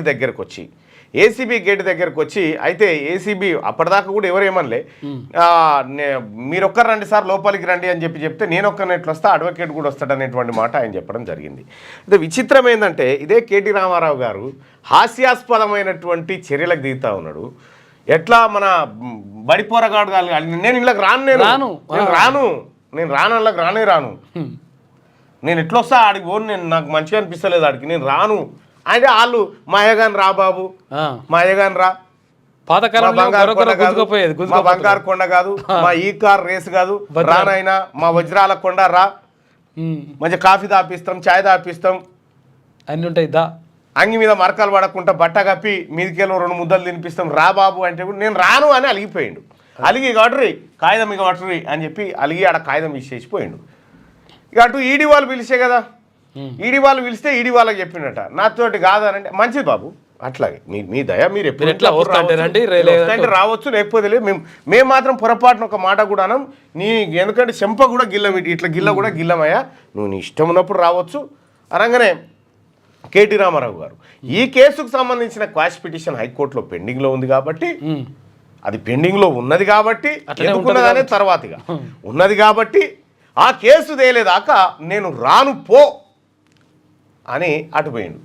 దగ్గరకు వచ్చి ACB gate దగ్గరకు వచ్చి అయితే ఏసీబీ అప్పటిదాకా కూడా ఎవరేమనలే మీరొక్కరు రండి సార్ లోపలికి రండి అని చెప్తే నేను ఒక్కరిని ఎట్లా వస్తా అడ్వకేట్ కూడా వస్తాడనేటువంటి మాట ఆయన చెప్పడం జరిగింది. అయితే విచిత్రం ఏంటంటే ఇదే కేటీ రామారావు గారు హాస్యాస్పదమైనటువంటి చర్యలకు దిగుతా ఉన్నాడు. ఎట్లా మన బడిపోరగాడు నేను ఇళ్ళకి నేను రాను వాళ్ళకి రాను నేను ఎట్లా వస్తా ఆడికి పోను నేను నాకు మంచిగా అనిపిస్తలేదు ఆడికి నేను రాను అంటే వాళ్ళు మా అయ్యగాని రా బాబు మా అయ్యగాని రా మా బంగారు కొండ కాదు మా ఈ కార్ రేసు కాదు రానైనా మా వజ్రాల కొండ రా మంచి కాఫీ తాపిస్తాం చాయ్ తాపిస్తాం అన్నీ ఉంటాయి అంగి మీద మరకలు పడకుండా బట్ట కప్పి మీదికెళ్ళి 2 ముద్దలు తినిపిస్తాం రా బాబు అంటే కూడా నేను రాను అని అలిగిపోయిండు. అలిగి గొడరి కాగితం ఇక పట్టరి అని చెప్పి అలిగి ఆడ కాగితం ఇచ్చేసిపోయిండు. ఇక అటు ఈడీ వాళ్ళు పిలిచే కదా ఈడీ వాళ్ళు పిలిస్తే ఈడీ వాళ్ళకి చెప్పినట్ట నాతోటి కాదనంటే మంచిది బాబు అట్లాగే మీ దయ మీరు ఎప్పుడు రావచ్చు లేకపోతే లేదు మేము మాత్రం పొరపాటున ఒక మాట కూడా అనం నీ ఎందుకంటే చెంప కూడా గిల్లం ఇట్లా గిల్ల కూడా గిల్లమయ్యా నువ్వు నీ ఇష్టం ఉన్నప్పుడు రావచ్చు అనగానే కేటీ రామారావు గారు ఈ కేసుకు సంబంధించిన క్వాష్ పిటిషన్ హైకోర్టులో పెండింగ్లో ఉంది కాబట్టి అది పెండింగ్లో ఉన్నది కాబట్టి ఎందుకున్నదనే తర్వాతగా ఉన్నది కాబట్టి ఆ కేసు తేలేదాకా నేను రాను పో అని అటుపోయిండు.